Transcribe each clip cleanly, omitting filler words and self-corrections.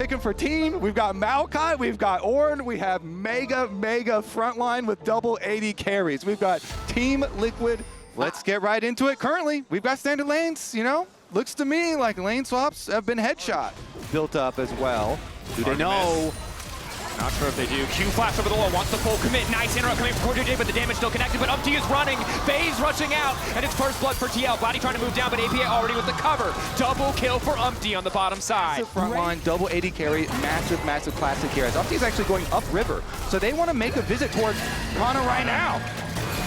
picking for team. We've got Maokai, we've got Ornn, we have mega frontline with double 80 carries. We've got Team Liquid. Let's get right into it. Currently, we've got standard lanes, you know? Looks to me like lane swaps have been headshot built up as well. Do they know? Not sure if they do. Q flash over the wall, wants the full commit. Nice interrupt coming from CoreJJ, but the damage still connected. But Umpty is running. FaZe rushing out, and it's first blood for TL. Vladdy trying to move down, but APA already with the cover. Double kill for Umpty on the bottom side. Front line, double 80 carry, massive classic here. As Umpty's actually going upriver, so they want to make a visit towards Kana right now.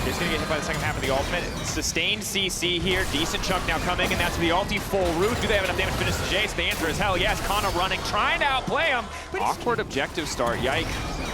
He's going to get hit by the second half of the ultimate. Sustained CC here. Decent chunk now coming, and that's the ulti full root. Do they have enough damage to finish the Jace? The answer is hell yes. Kana running, trying to outplay him. But awkward objective start. Yike.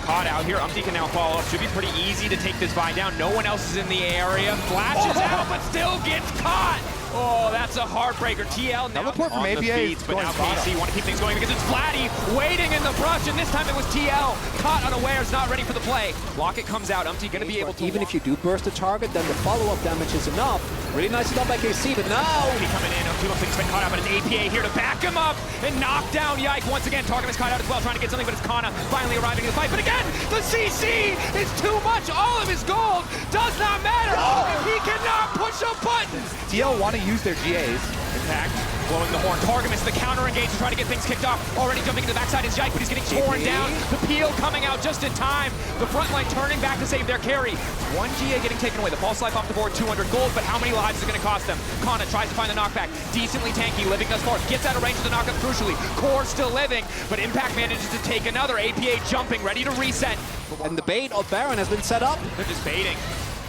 Caught out here. Umpty can now follow up. Should be pretty easy to take this Vi down. No one else is in the area. Flashes out, but still gets caught. Oh, that's a heartbreaker. TL now Teleport from on APA the feet, but now KC want to keep things going because it's Vladdy waiting in the brush, and this time it was TL. Caught unawares, not ready for the play. Locket comes out. Umpty going to be able to... Even if you do burst the target, then the follow-up damage is enough. Really nice done by KC, but now... Umpty coming in. Umpty looks like he's been caught out, but it's APA here to back him up and knock down Yike. Once again, Targum is caught out as well, trying to get something, but it's Kana finally arriving in the fight. But again, the CC is too much. All of his gold does not matter if he cannot push a button. TL want to use their GAs. Impact, blowing the horn. Targum is the counter engage to try to get things kicked off. Already jumping to the backside is Yike, but he's getting torn down. The peel coming out just in time. The front line turning back to save their carry. One GA getting taken away. The false life off the board, 200 gold, but how many lives is it going to cost them? Kana tries to find the knockback. Decently tanky, living thus far. Gets out of range of the knockup crucially. Core still living, but Impact manages to take another. APA jumping, ready to reset. And the bait of Baron has been set up. They're just baiting.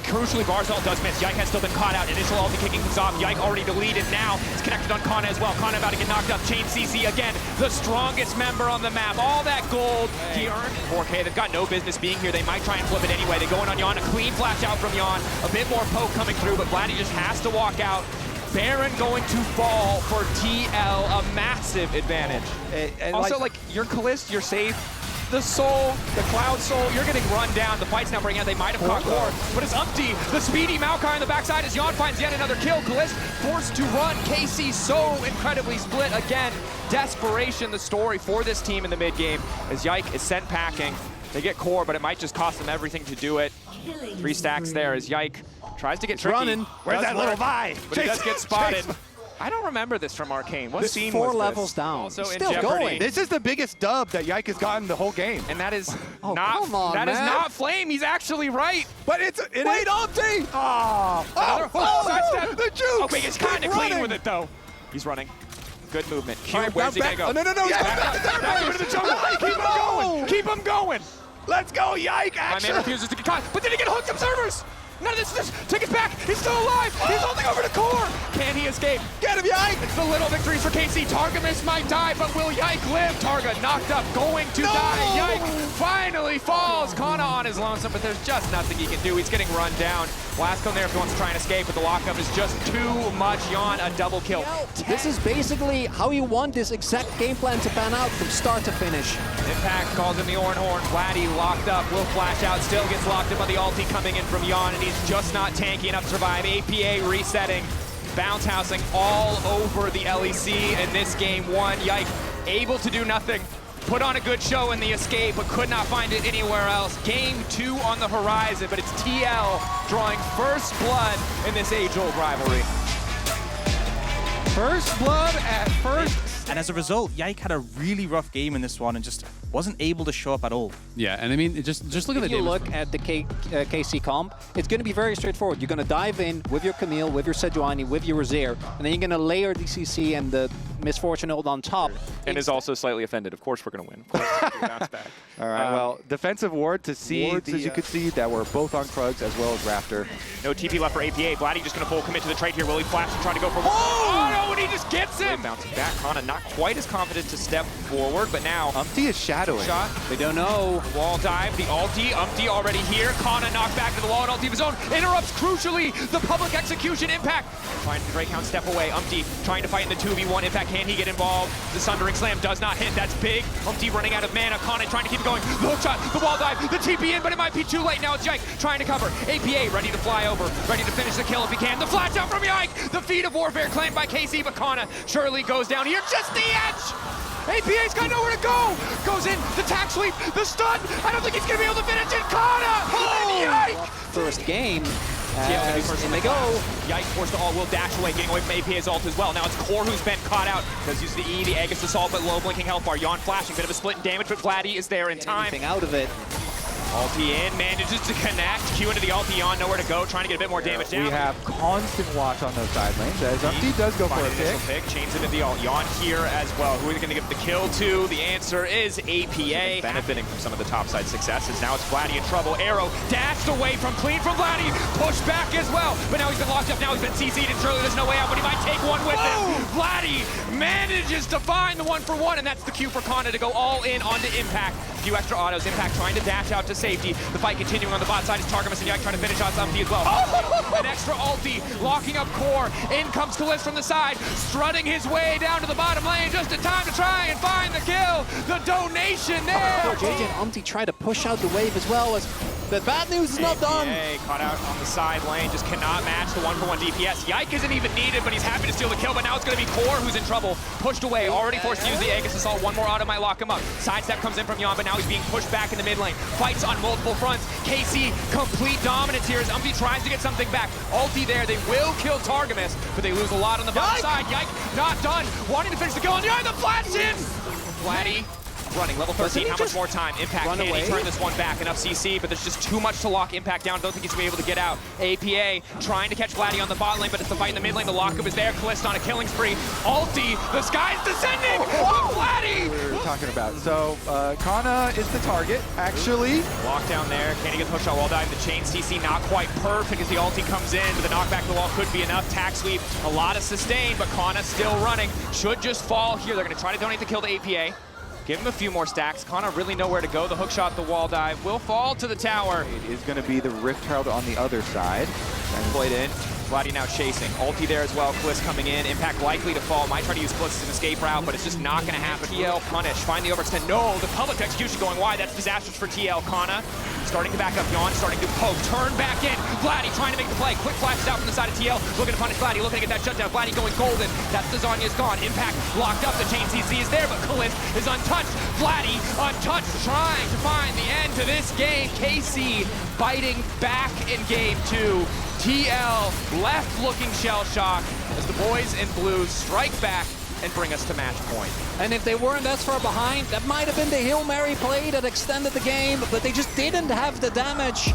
Crucially, Barzal does miss. Yike has still been caught out. Initial ulti kicking things off. Yike already deleted now. It's connected on Kana as well. Kana about to get knocked up. Chain CC again. The strongest member on the map. All that gold he earned. 4K, they've got no business being here. They might try and flip it anyway. They go in on Yon. A clean flash out from Yon. A bit more poke coming through, but Vladdy just has to walk out. Baron going to fall for TL. A massive advantage. And also, like, your Kalist, you're safe. The Soul, the Cloud Soul, you're getting run down. The fight's now bringing out. They might have caught Core, but it's Umpty. The speedy Maokai on the backside as Yon finds yet another kill. Kalist forced to run. KC so incredibly split again. Desperation, the story for this team in the mid game as Yike is sent packing. They get Core, but it might just cost them everything to do it. 3 stacks there as Yike tries to get tricky. Running. Where's that little Vi? But he does get spotted. I don't remember this from Arcane. What scene was 4 this? levels down. Also Still in jeopardy. going. This is the biggest dub that Yike has gotten the whole game. And that is Oh, not come on, that is man. not Flame. He's actually right. But it's wait, Umpty! Oh, Sidestep. the juke! Okay, he's kind of clean with it though. He's running. Good movement. Q, Right, where's he back. gonna go? Oh, no, he's going back to third Back base. into the jungle. Keep him going. Keep him going. Let's go, Yike! My Action! man refuses to get caught, but then he get hooked observers. None of this. Take it back. He's still alive. He's holding over to Core. Can he escape? Get him, Yike! It's the little victories for KC. Targamas might die, but will Yike live? Targa knocked up, going to die. Yike finally falls. Kana on his lonesome, but there's just nothing he can do. He's getting run down. Blasco there if he wants to try and escape, but the lockup is just too much. Yon, a double kill. This is basically how you want this exact game plan to pan out from start to finish. Impact calls in the Ornn Horn. Vladdy locked up, will flash out, still gets locked up by the ulti coming in from Yon, and he's just not tanky enough to survive. APA resetting, bounce housing all over the LEC in this game 1. Yike able to do nothing. Put on a good show in the escape, but could not find it anywhere else. Game 2 on the horizon, but it's TL drawing first blood in this age-old rivalry. First blood at first. And as a result, Yike had a really rough game in this one and just wasn't able to show up at all. Yeah, and I mean, just look at the If you damage. look at the KC comp, it's going to be very straightforward. You're going to dive in with your Camille, with your Sejuani, with your Razir, and then you're going to layer the CC and the Misfortune hold on top. And is also slightly offended. Of course we're going to win. Of course we're gonna bounce back. All right, well, defensive ward to see, as you could see, that were both on Krugs as well as Raptor. No TP left for APA. Vladdy just going to full commit to the trade here. Will he flash and try to go for... Oh, no, and he just gets him! Bouncing back. Kana not quite as confident to step forward, but now... Umpty is shadowing. Shot. They don't know. Wall dive, the ulti, Umpty already here. Kana knocked back to the wall and ulti of his own. Interrupts, crucially, the public execution Impact. Trying to Drake Hound step away. Umpty trying to fight in the 2v1. Impact, can he get involved? The Sundering Slam does not hit. That's big. Umpty running out of mana. Kana trying to keep it going. The hook shot, the wall dive, the TP in, but it might be too late now. It's Yike trying to cover. APA ready to fly over, ready to finish the kill if he can. The flash out from Yike. The feat of warfare claimed by KC, but Kana surely goes down here. Just the edge. APA's got nowhere to go. Goes in, the tack sweep, the stun. I don't think he's going to be able to finish it. Kana! And Yike! First game. TL gonna be first And in they go. Yike forced to all-will dash away, getting away from APA's ult as well. Now it's Core who's been caught out. Does use the E, the Aegis assault, but low blinking health bar. Yawn flashing, bit of a split in damage, but Vladdy is there in time. Anything out of it. Ulti in, manages to connect. Q into the ulti, Yawn nowhere to go, trying to get a bit more damage down. We have constant watch on those side lanes as Umpty does go for a pick. Chains into the ult. Yawn here as well. Who are they going to give the kill to? The answer is APA. Benefiting from some of the topside successes. Now it's Vladdy in trouble. Arrow dashed away from clean from Vladdy. Pushed back as well. But now he's been locked up. Now he's been CC'd and surely there's no way out, but he might take one with him. Vladdy manages to find the 1-for-1, and that's the cue for Kana to go all in onto Impact. A few extra autos. Impact trying to dash out to safety. The fight continuing on the bot side is Targamas and Yike trying to finish out Umpty as well. An extra ulti, locking up Core. In comes Kalist from the side, strutting his way down to the bottom lane just in time to try and find the kill. The donation there. Poor JJ and Umpty try to push out the wave as well as the bad news is not done. Caught out on the side lane, just cannot match the 1-for-1 DPS. Yike isn't even needed, but he's happy to steal the kill, but now it's going to be Core who's in trouble. Pushed away, already forced to use the Aegis assault. One more auto might lock him up. Sidestep comes in from Yawn, but now he's being pushed back in the mid lane. Fights on multiple fronts. KC, complete dominance here as Umpty tries to get something back. Ulti there, they will kill Targamas, but they lose a lot on the bottom side. Yike not done, wanting to finish the kill, and Yike the flash in! Vladdy running, level 13, how much more time? Impact, can he turn this one back? Enough CC, but there's just too much to lock Impact down. Don't think he's going to be able to get out. APA trying to catch Vladdy on the bot lane, but it's the fight in the mid lane. The lockup is there. Kalist on a killing spree. Ulti, the sky's descending! Vladdy! We were talking about. So, Kana is the target, actually. Lockdown there. Can he get pushed out wall dive? The chain CC not quite perfect as the ulti comes in, but the knockback to the wall could be enough. Tack sweep, a lot of sustain, but Kana still running. Should just fall here. They're going to try to donate the kill to APA. Give him a few more stacks. Kana really nowhere to go. The hook shot, the wall dive will fall to the tower. It is going to be the Rift Herald on the other side. Played in. Vladdy now chasing. Ulti there as well. Kliss coming in. Impact likely to fall. Might try to use Kliss as an escape route, but it's just not going to happen. TL punish. Find the overextend. No, the public execution going wide. That's disastrous for TL. Kana starting to back up. Yawn starting to poke. Turn back in. Vladdy trying to make the play. Quick flashes out from the side of TL. Looking to punish Vladdy. Looking to get that shutdown. Vladdy going golden. That's the Zonya's gone. Impact locked up. The chain CC is there, but Kliss is untouched. Vladdy untouched. Trying to find the end to this game. KC biting back in game 2. TL left looking shell shock as the boys in blue strike back and bring us to match point. And if they weren't that far behind, that might have been the Hail Mary play that extended the game, but they just didn't have the damage.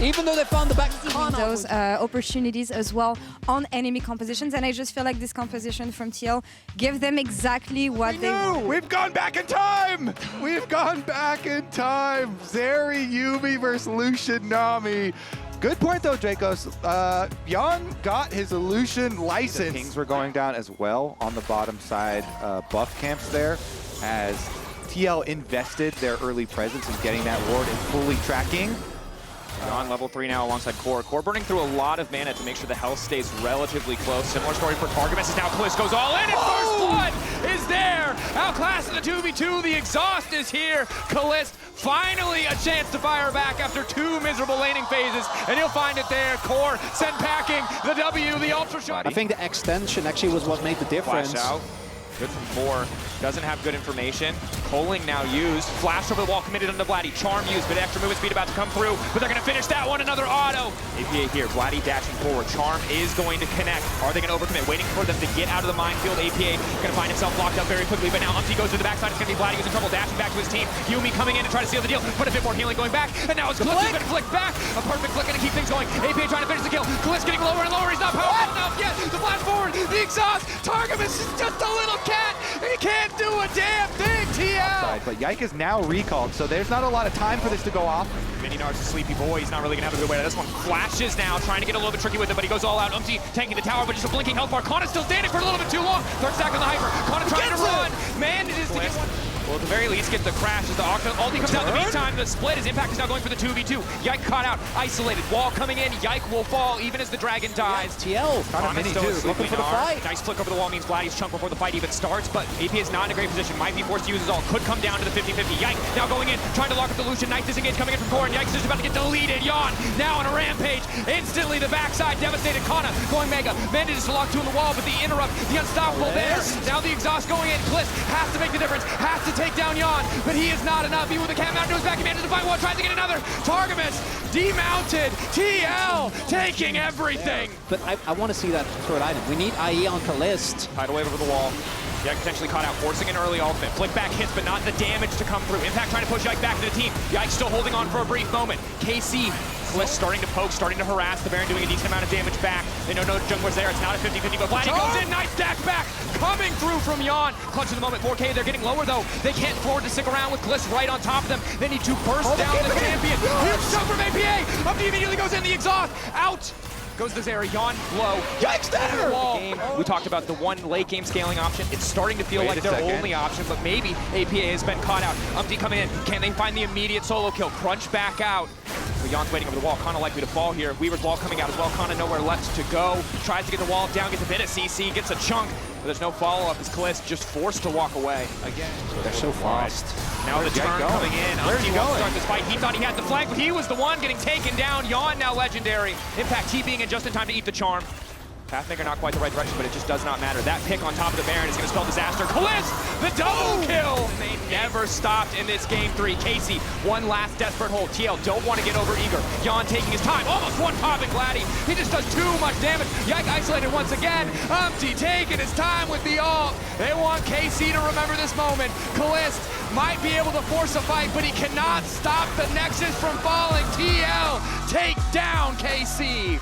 Even though they found the back those opportunities as well on enemy compositions, and I just feel like this composition from TL give them exactly what they want. We've gone back in time! We've gone back in time! Zeri, Yuumi versus Lucian Nami. Good point though, Dracos. Yawn got his Illusion license. The pings were going down as well on the bottom side buff camps there as TL invested their early presence in getting that ward and fully tracking. On level 3 now alongside Core. Core burning through a lot of mana to make sure the health stays relatively close. Similar story for Targamas as now Kliss goes all in and First Blood is there! Outclassed in the 2v2, the exhaust is here. Kliss finally a chance to fire back after 2 miserable laning phases, and he'll find it there. Core send packing the W, the ultra shot. I think the extension actually was what made the difference. Flash out. Good from 4. Doesn't have good information. Culling now used. Flash over the wall committed onto Vladdy. Charm used, but extra movement speed about to come through. But they're going to finish that one. Another auto. APA here. Vladdy dashing forward. Charm is going to connect. Are they going to overcommit? Waiting for them to get out of the minefield. APA going to find himself locked up very quickly. But now Umpty goes to the backside. It's going to be Vladdy who's in trouble. Dashing back to his team. Yuumi coming in to try to seal the deal. Put a bit more healing going back. And now it's Kliss who's been flicked back. A perfect flick going to keep things going. APA trying to finish the kill. Kliss getting lower and lower. He's not powerful enough yet. The flash forward. The exhaust. Targamas is just a little cat. He can't do a damn thing, TL! But Yike is now recalled, so there's not a lot of time for this to go off. Mini Nar's a sleepy boy. He's not really going to have a good way to this one. Flashes now, trying to get a little bit tricky with it, but he goes all out. Umpty tanking the tower, but just a blinking health bar. Kana's still standing for a little bit too long. Third stack on the Hyper. Kana trying to run. Manages to get one. Well, at the very least, get the crash as the ulti comes out in the meantime. The split, his Impact is now going for the 2v2. Yike caught out, isolated. Wall coming in. Yike will fall even as the Dragon dies. TL, kind of mini still too, asleep. looking for the fight. Nice flick over the wall means Vladdy's chunk before the fight even starts, but AP is not in a great position. Might be forced to use his ult. Could come down to the 50-50. Yike now going in, trying to lock up the Lucian. Nice disengage coming in from Core, and Yike's just about to get deleted. Yawn now on a rampage. Instantly the backside devastated. Kana going Mega. Manages to lock two in the wall, but the interrupt, the unstoppable there. Now the exhaust going in. Kliss has to make the difference. Has to take down Yawn, but he is not enough. Even with the cat mounted to his back, he manages to find one, tries to get another. Targamas demounted. TL taking everything. But I want to see that third item. We need IE on Kalist. Tidal wave over the wall. Yike potentially caught out, forcing an early ultimate. Flick back hits, but not the damage to come through. Impact trying to push Yike back to the team. Yike still holding on for a brief moment. KC, Kliss starting to poke, starting to harass. The Baron doing a decent amount of damage back. They know no jungler's there. It's not a 50-50, but Vladdy goes in. Nice dash back. Coming through from Yawn. Clutch in the moment. 4K, they're getting lower though. They can't afford to stick around with Kliss right on top of them. They need to burst down the champion. Huge shot from APA. Up he immediately goes in. The exhaust. Out. Goes the Zera, Yawn low. Yikes there! We talked about the one late game scaling option. It's starting to feel like their only option, but maybe APA has been caught out. Umpty coming in. Can they find the immediate solo kill? Crunch back out. So Yawn's waiting over the wall. Kana likely to fall here. Weaver's wall coming out as well. Kana nowhere left to go. Tries to get the wall down, gets a bit of CC, gets a chunk, but there's no follow-up as Kliss just forced to walk away. Again. They're so fast. Now the turn coming in. Umpty wants to start this fight. He thought he had the flank, but he was the one getting taken down. Yawn now legendary. Impact TPing in just in time to eat the charm. Pathmaker not quite the right direction, but it just does not matter. That pick on top of the Baron is going to spell disaster. Kliss, the double kill! They never stopped in this game 3. Casey, one last desperate hold. TL don't want to get over eager. Yawn taking his time. Almost one popping Vladdy. He just does too much damage. Yike isolated once again. Umpty taking his time with the ult. They want KC to remember this moment. Kliss might be able to force a fight, but he cannot stop the Nexus from falling. TL take down KC.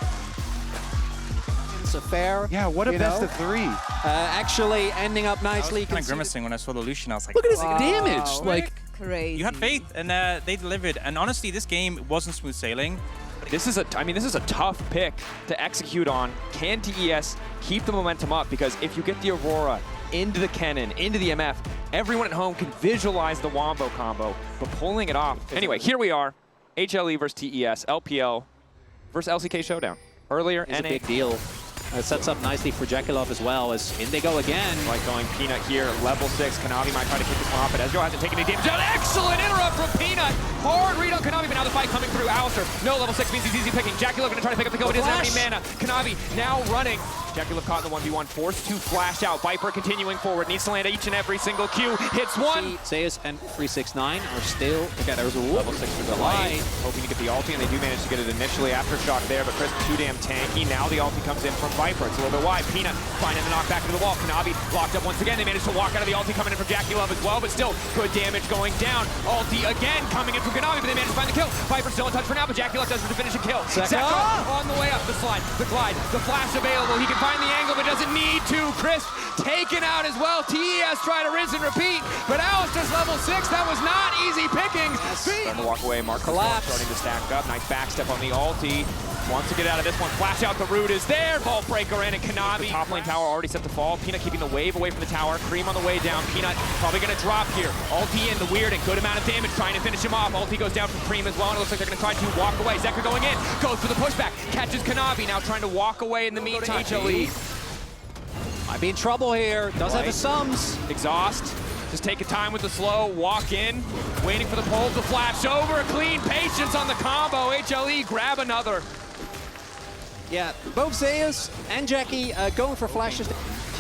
It's a fair. Yeah, what a best of 3. Actually ending up nicely. I was kind of grimacing when I saw the Lucian. I was like, Look at his damage. Like, Crazy. you had faith, and they delivered. And honestly, this game wasn't smooth sailing. This is a tough pick to execute on. Can TES keep the momentum up? Because if you get the Aurora into the Kennen, into the MF, everyone at home can visualize the Wombo combo, but pulling it off. Anyway, here we are. HLE versus TES, LPL versus LCK Showdown. Earlier, it's a big deal. It sets up nicely for Jekyllov as well, as in they go again. Right, going Peanut here, level 6. Kanavi might try to kick this one off, but Ezreal hasn't taken any damage. An excellent interrupt from Peanut. Hard read on Kanavi, but now the fight coming through. Alistair, no level 6 means he's easy picking. Jekyllov gonna try to pick up the kill, but he doesn't have any mana. Kanavi now running. Jekyllov caught in the 1v1, forced to flash out. Viper continuing forward, needs to land each and every single Q. Hits one. Zeus and 369 are still, okay, there's a level 6 for Delight. Hoping to get the ulti, and they do manage to get it initially. Aftershock there, but Chris too damn tanky. Now the ulti comes in from Viper. It's a little bit wide. Peanut finding the knockback into the wall. Kanavi locked up once again. They managed to walk out of the ulti coming in from Jekyllov as well, but still good damage going down. Ulti again coming in from Kanavi, but they managed to find the kill. Viper still in touch for now, but Jekyllov doesn't finish a kill. Second on the way up. The slide, the glide, the flash available. He can find the angle, but doesn't need to. Chris taken out as well. TES try to rinse and repeat, but Alistair's level 6. That was not easy pickings. Starting to walk away. Mark collapse. Starting to stack up. Nice backstep on the ulti. Wants to get out of this one. Flash out the root is there. Vault breaker in, and Kanavi. The top lane tower already set to fall. Peanut keeping the wave away from the tower. Cream on the way down. Peanut probably going to drop here. Ulti in, the weird and good amount of damage trying to finish him off. Ulti goes down from Cream as well, and it looks like they're going to try to walk away. Zekr going in. Goes for the pushback. Catches Kanavi. Now trying to walk away in the meantime. HLE. Might be in trouble here. Does have his sums. Exhaust. Just taking time with the slow. Walk in. Waiting for the pole to flash over. Clean patience on the combo. HLE grab another. Yeah, both Zeus and Jackie going for flashes.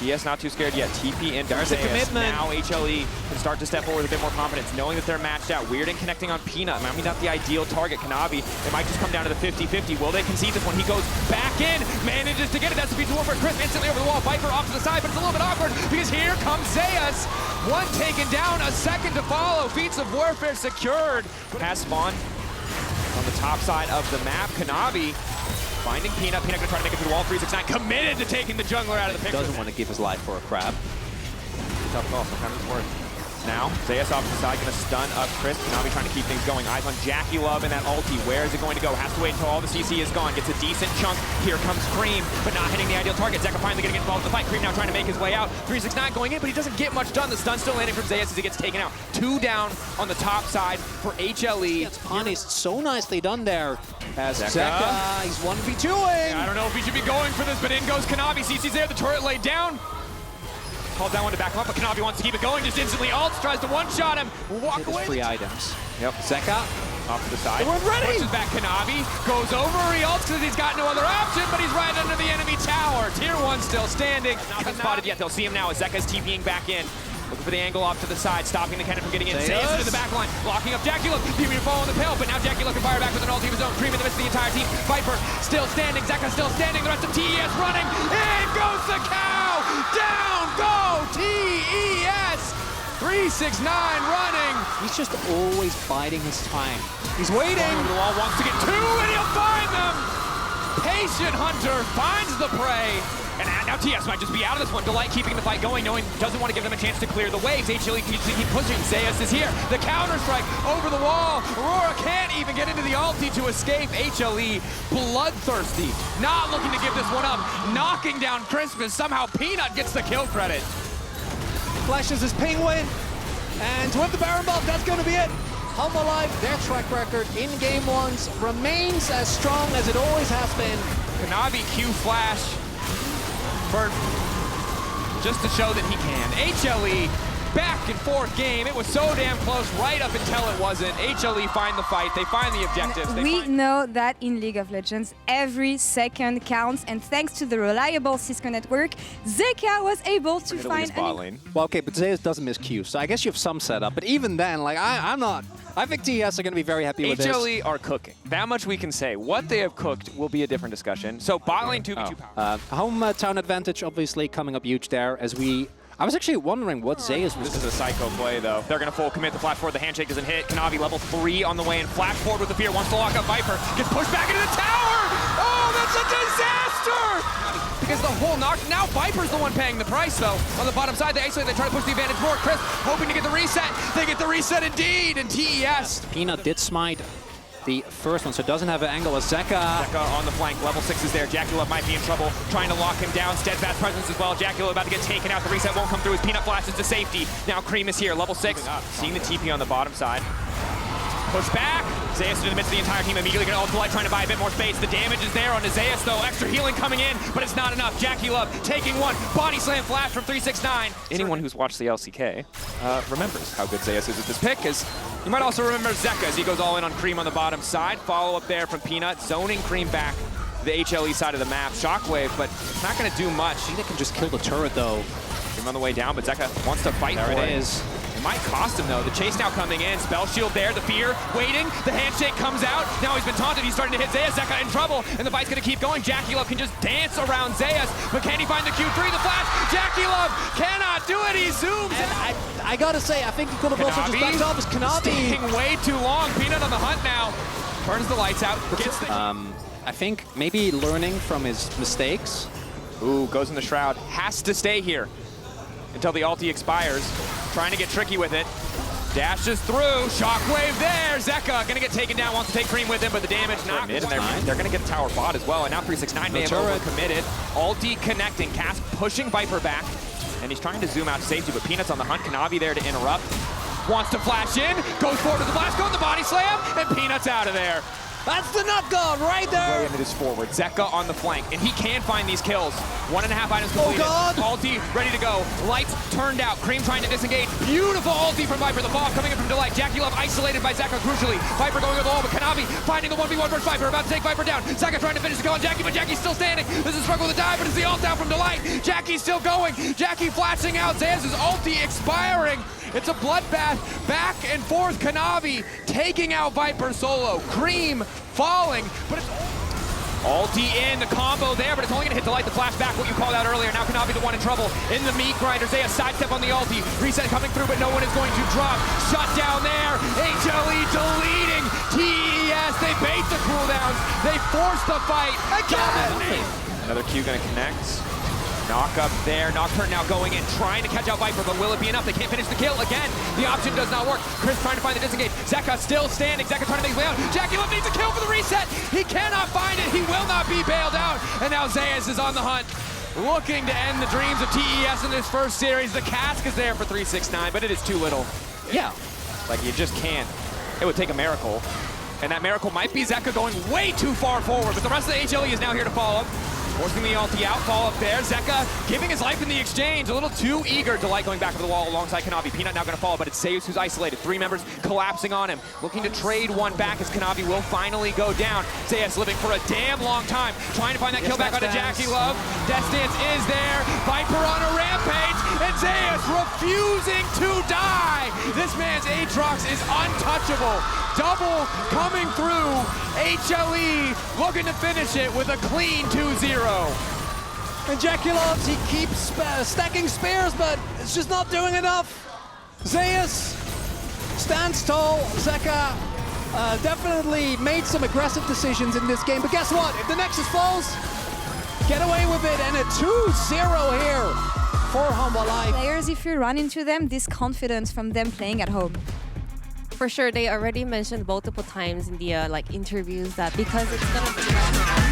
TS not too scared yet. TP into There's a commitment. Now HLE can start to step forward with a bit more confidence, knowing that they're matched out. Weird and connecting on Peanut. I mean, not the ideal target. Kanavi, it might just come down to the 50-50. Will they concede this one? He goes back in, manages to get it. That's the piece of warfare. Chris instantly over the wall. Viper off to the side, but it's a little bit awkward because here comes Zeus. One taken down, a second to follow. Feats of warfare secured. Has spawn on the top side of the map. Kanavi finding Peanut. Peanut gonna try to make it through the wall. 369 committed to taking the jungler out of the picture. Doesn't want to give his life for a crab. Tough call. Sometimes it's worth. Now, Zeus off to the side, gonna stun up Chris. Kanavi trying to keep things going. Eyes on Jackie Love and that ulti. Where is it going to go? Has to wait until all the CC is gone. Gets a decent chunk. Here comes Cream, but not hitting the ideal target. Zeka finally getting involved in the fight. Cream now trying to make his way out. 369 going in, but he doesn't get much done. The stun still landing from Zeus as he gets taken out. 2 down on the top side for HLE. It's punished so nicely done there. As Zeka, he's 1v2ing. I don't know if he should be going for this, but in goes Kanavi. CC's there, the turret laid down. Calls that one to back him up, but Kanavi wants to keep it going. Just instantly ults, tries to one-shot him. Walk away. 3 items. Yep. Zeka. Off to the side. We're ready. Pushes back Kanavi. Goes over, he ults because he's got no other option, but he's right under the enemy tower. Tier 1 still standing. Not been spotted yet. They'll see him now as Zeka's TPing back in. Looking for the angle off to the side, stopping the cannon from getting in. Zeus into the back line, locking up Jackie Love. Beauty to fall on the pail, but now Jackie Love can fire back with an ulti of his own. Cream in the midst of the entire team. Viper still standing, Zeka still standing. The rest of TES running. In goes the cow. Down go TES. 369 running. He's just always biding his time. He's waiting. The wall wants to get 2, and he'll find them. Patient Hunter finds the prey. And now TS might just be out of this one. Delight keeping the fight going, knowing doesn't want to give them a chance to clear the waves. HLE keeps pushing. Zeus is here. The counter-strike over the wall. Aurora can't even get into the ulti to escape. HLE bloodthirsty. Not looking to give this one up. Knocking down Christmas. Somehow Peanut gets the kill credit. Flashes his penguin. And with the Baron buff, that's going to be it. Home Alive, their track record in game 1s remains as strong as it always has been. Kanavi Q flash. Just to show that he can. HLE, back and forth game. It was so damn close right up until it wasn't. HLE find the fight. They find the objectives. We know that in League of Legends, every second counts, and thanks to the reliable Cisco network, Zeka was able to find an... Well, okay, but Zeus doesn't miss Q, so I guess you have some setup. But even then, like, I'm not... I think TES are going to be very happy with this. HLE are cooking. That much we can say. What they have cooked will be a different discussion. So bot lane 2v2 power. Home town advantage obviously coming up huge there as we... I was actually wondering what Zeus was... This is a psycho play, though. They're going to full commit the flash forward. The handshake doesn't hit. Kanavi level 3 on the way and flash forward with the fear. Wants to lock up Viper. Gets pushed back into the tower! Oh, that's a disaster! Because the whole knock... Now Viper's the one paying the price, though. On the bottom side, they isolate. They try to push the advantage forward. Chris hoping to get the reset. They get the reset indeed, and TES. Peanut did smite the first one, so it doesn't have an angle as Zeka. Zeka on the flank, level 6 is there. Jackie Love might be in trouble, trying to lock him down. Steadfast presence as well. Jackie Love about to get taken out. The reset won't come through as Peanut flashes to safety. Now Cream is here, level 6. Seeing the TP on the bottom side. Push back. Zeus into the midst of the entire team, immediately going to ult Delight, trying to buy a bit more space. The damage is there on Zeus, though. Extra healing coming in, but it's not enough. Jackie Love taking one. Body slam flash from 369. Anyone who's watched the LCK remembers how good Zeus is at this pick. As you might also remember Zeka as he goes all in on Cream on the bottom side. Follow up there from Peanut, zoning Cream back to the HLE side of the map. Shockwave, but it's not going to do much. Peanut can just kill the turret, though. Cream on the way down, but Zeka wants to fight for it. There it is. It might cost him, though. The chase now coming in. Spell shield there. The fear waiting. The handshake comes out. Now he's been taunted. He's starting to hit Zeus. Zeka in trouble. And the fight's going to keep going. Jackie Love can just dance around Zeus. But can he find the Q3? The flash. Jackie Love cannot do it. He zooms. And I got to say, I think he could have also just backed off as Kanavi. Staying way too long. Peanut on the hunt now. Turns the lights out. Gets the... I think maybe learning from his mistakes. Ooh, goes in the shroud. Has to stay here until the ulti expires. Trying to get tricky with it. Dashes through. Shockwave there. Zeka gonna get taken down. Wants to take Cream with him, but the damage not mid. And they're gonna get a tower bot as well. And now 369 may have overcommitted. Ulti connecting. Cask pushing Viper back. And he's trying to zoom out to safety, but Peanut's on the hunt. Kanavi there to interrupt. Wants to flash in. Goes forward to the blast. Goes the body slam. And Peanut's out of there. That's the nut guard right there. Way into this forward. Zeka on the flank, and he can find these kills. 1.5 items completed. Oh God! Ulti ready to go. Lights turned out. Cream trying to disengage. Beautiful ulti from Viper. The ball coming in from Delight. Jackie Love isolated by Zeka crucially. Viper going to the wall, but Kanavi finding the 1v1 versus Viper. About to take Viper down. Zeka trying to finish the kill on Jackie, but Jackie's still standing. This is a struggle with the dive, but it's the ult down from Delight. Jackie's still going. Jackie flashing out. Zeus' ulti expiring. It's a bloodbath. Back and forth. Kanavi taking out Viper solo. Cream falling, but it's ulti in, the combo there, but it's only going to hit Delight, the flashback, what you called out earlier. Now Kanavi the one in trouble in the meat grinder. Zeus sidestep on the ulti. Reset coming through, but no one is going to drop. Shut down there. HLE deleting TES. They bait the cooldowns. They force the fight. Again! Another Q going to connect. Knock up there. Nocturne now going in, trying to catch out Viper, but will it be enough? They can't finish the kill again. The option does not work. Chris trying to find the disengage. Zeka still standing. Zeka trying to make his way out. Jackie Love needs a kill for the reset. He cannot find it. He will not be bailed out. And now Zayas is on the hunt, looking to end the dreams of TES in this first series. The cask is there for 369, but it is too little. Yeah. Like, you just can't. It would take a miracle. And that miracle might be Zeka going way too far forward, but the rest of the HLE is now here to follow. Forcing the ulti out, fall up there. Zeka giving his life in the exchange. A little too eager. Delight going back over the wall alongside Kanavi. Peanut now going to follow, but it's Zeus who's isolated. 3 members collapsing on him. Looking to trade one back as Kanavi will finally go down. Zeus living for a damn long time. Trying to find that kill back onto Jackie Love. Death Stance is there. Viper on a rampage. And Zeus refusing to die. This man's Aatrox is untouchable. Double coming through. HLE looking to finish it with a clean 2-0. And Jackie Loves, he keeps stacking spares, but it's just not doing enough. Zeus stands tall. Zeka definitely made some aggressive decisions in this game, but guess what? If the Nexus falls, get away with it, and a 2-0 here for Humble Life. Players, if you run into them, this confidence from them playing at home. For sure, they already mentioned multiple times in the interviews that because it's gonna be